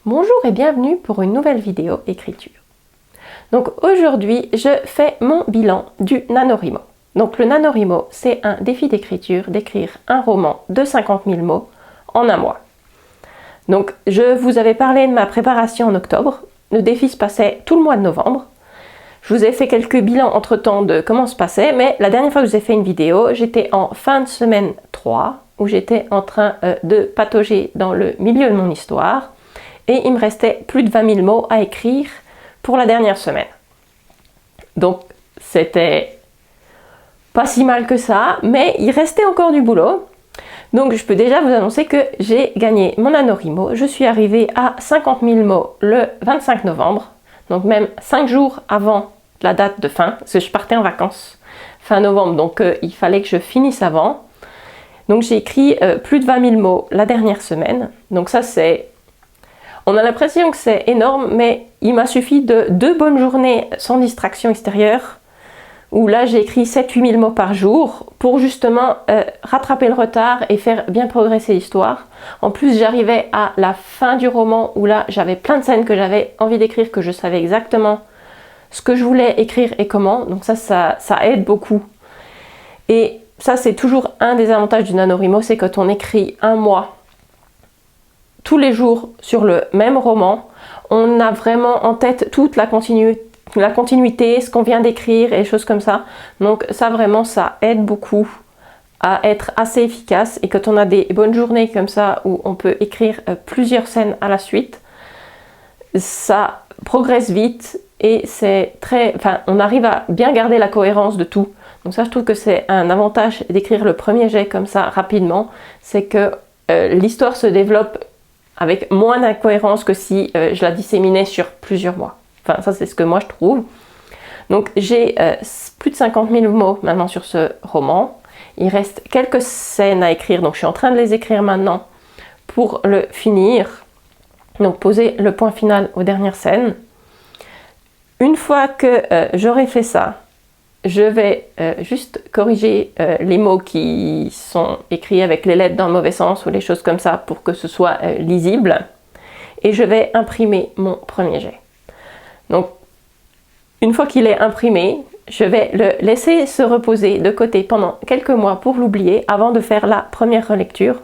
Bonjour et bienvenue pour une nouvelle vidéo écriture. Donc aujourd'hui, je fais mon bilan du NaNoWriMo. Donc le NaNoWriMo, c'est un défi d'écriture, d'écrire un roman de 50 000 mots en un mois. Donc je vous avais parlé de ma préparation en octobre. Le défi se passait tout le mois de novembre. Je vous ai fait quelques bilans entre-temps de comment se passait, mais la dernière fois que je vous ai fait une vidéo, j'étais en fin de semaine 3, où j'étais en train de patauger dans le milieu de mon histoire. Et il me restait plus de 20 000 mots à écrire pour la dernière semaine. Donc c'était pas si mal que ça, mais il restait encore du boulot. Donc je peux déjà vous annoncer que j'ai gagné mon NaNoWriMo. Je suis arrivée à 50 000 mots le 25 novembre, donc même 5 jours avant la date de fin, parce que je partais en vacances fin novembre, donc il fallait que je finisse avant. Donc j'ai écrit plus de 20 000 mots la dernière semaine, donc ça c'est... On a l'impression que c'est énorme, mais il m'a suffi de 2 bonnes journées sans distraction extérieure, où là j'ai écrit 7-8 000 mots par jour, pour justement rattraper le retard et faire bien progresser l'histoire. En plus j'arrivais à la fin du roman, où là j'avais plein de scènes que j'avais envie d'écrire, que je savais exactement ce que je voulais écrire et comment, donc ça aide beaucoup. Et ça c'est toujours un des avantages du NaNoWriMo, c'est quand on écrit un mois, tous les jours sur le même roman, on a vraiment en tête toute la continuité, ce qu'on vient d'écrire et choses comme ça. Donc ça vraiment, ça aide beaucoup à être assez efficace. Et quand on a des bonnes journées comme ça, où on peut écrire plusieurs scènes à la suite, ça progresse vite et c'est très... Enfin, on arrive à bien garder la cohérence de tout. Donc ça, je trouve que c'est un avantage d'écrire le premier jet comme ça rapidement, c'est que l'histoire se développe avec moins d'incohérence que si je la disséminais sur plusieurs mois. Enfin, ça c'est ce que moi je trouve. Donc j'ai plus de 50 000 mots maintenant sur ce roman. Il reste quelques scènes à écrire, donc je suis en train de les écrire maintenant pour le finir. Donc poser le point final aux dernières scènes. Une fois que j'aurai fait ça, je vais juste corriger les mots qui sont écrits avec les lettres dans le mauvais sens ou les choses comme ça pour que ce soit lisible. Et je vais imprimer mon premier jet. Donc, une fois qu'il est imprimé, je vais le laisser se reposer de côté pendant quelques mois pour l'oublier avant de faire la première relecture.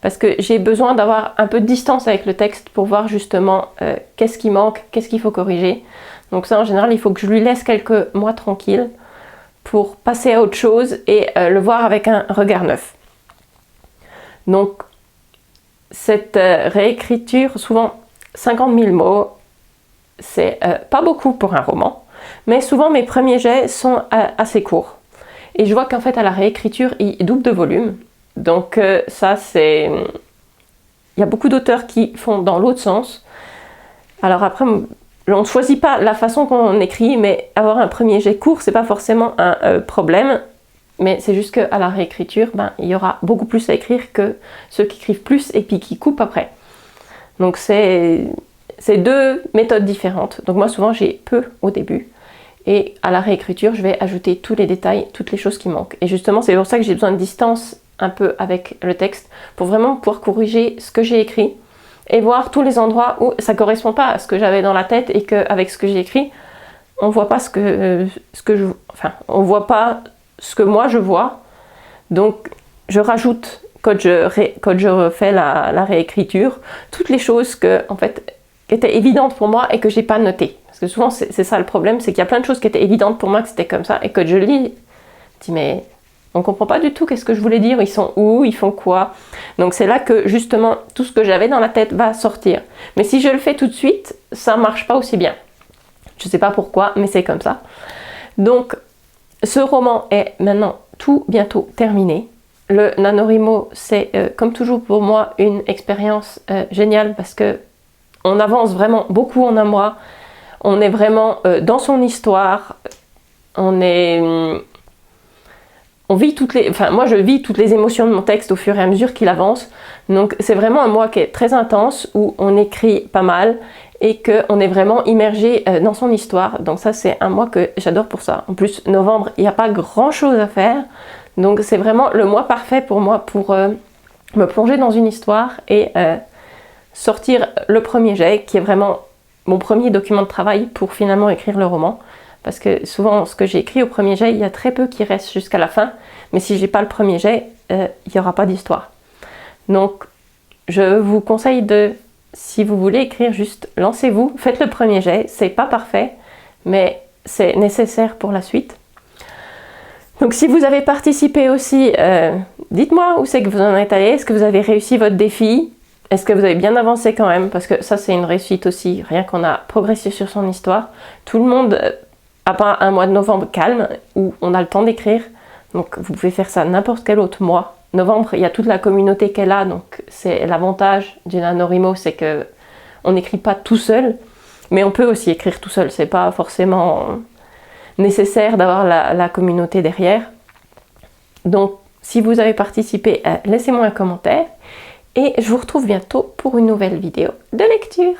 Parce que j'ai besoin d'avoir un peu de distance avec le texte pour voir justement qu'est-ce qui manque, qu'est-ce qu'il faut corriger. Donc ça, en général, il faut que je lui laisse quelques mois tranquilles pour passer à autre chose et le voir avec un regard neuf. Donc, cette réécriture, souvent 50 000 mots, c'est pas beaucoup pour un roman, mais souvent mes premiers jets sont assez courts. Et je vois qu'en fait, à la réécriture, il double de volume. Donc ça, c'est... Il y a beaucoup d'auteurs qui font dans l'autre sens. Alors après... On ne choisit pas la façon qu'on écrit, mais avoir un premier jet court, c'est pas forcément un problème. Mais c'est juste qu'à la réécriture, il y aura beaucoup plus à écrire que ceux qui écrivent plus et puis qui coupent après. Donc c'est 2 méthodes différentes. Donc moi souvent j'ai peu au début. Et à la réécriture, je vais ajouter tous les détails, toutes les choses qui manquent. Et justement, c'est pour ça que j'ai besoin de distance un peu avec le texte, pour vraiment pouvoir corriger ce que j'ai écrit. Et voir tous les endroits où ça ne correspond pas à ce que j'avais dans la tête et qu'avec ce que j'ai écrit, on voit pas on voit pas ce que moi je vois. Donc je rajoute, quand je refais la réécriture, toutes les choses qui étaient évidentes pour moi et que j'ai pas notées. Parce que souvent c'est ça le problème, c'est qu'il y a plein de choses qui étaient évidentes pour moi, que c'était comme ça, et quand je lis, je dis mais... On ne comprend pas du tout qu'est-ce que je voulais dire, ils sont où, ils font quoi. Donc c'est là que justement tout ce que j'avais dans la tête va sortir. Mais si je le fais tout de suite, ça ne marche pas aussi bien. Je ne sais pas pourquoi, mais c'est comme ça. Donc ce roman est maintenant tout bientôt terminé. Le NaNoWriMo, c'est comme toujours pour moi une expérience géniale parce que on avance vraiment beaucoup en un mois. On est vraiment dans son histoire. Moi je vis toutes les émotions de mon texte au fur et à mesure qu'il avance. Donc c'est vraiment un mois qui est très intense, où on écrit pas mal et qu'on est vraiment immergé dans son histoire. Donc ça c'est un mois que j'adore pour ça. En plus novembre, il n'y a pas grand chose à faire. Donc c'est vraiment le mois parfait pour moi pour me plonger dans une histoire et sortir le premier jet, qui est vraiment mon premier document de travail pour finalement écrire le roman. Parce que souvent, ce que j'ai écrit au premier jet, il y a très peu qui reste jusqu'à la fin. Mais si j'ai pas le premier jet, il n'y aura pas d'histoire. Donc, je vous conseille si vous voulez écrire, juste lancez-vous, faites le premier jet. C'est pas parfait, mais c'est nécessaire pour la suite. Donc, si vous avez participé aussi, dites-moi où c'est que vous en êtes allé. Est-ce que vous avez réussi votre défi? Est-ce que vous avez bien avancé quand même? Parce que ça, c'est une réussite aussi. Rien qu'on a progressé sur son histoire. Tout le monde a pas un mois de novembre calme où on a le temps d'écrire. Donc, vous pouvez faire ça n'importe quel autre mois. Novembre, il y a toute la communauté qu'elle a. Donc, c'est l'avantage du NaNoWriMo, c'est que on n'écrit pas tout seul. Mais on peut aussi écrire tout seul. C'est pas forcément nécessaire d'avoir la communauté derrière. Donc, si vous avez participé, laissez-moi un commentaire. Et je vous retrouve bientôt pour une nouvelle vidéo de lecture.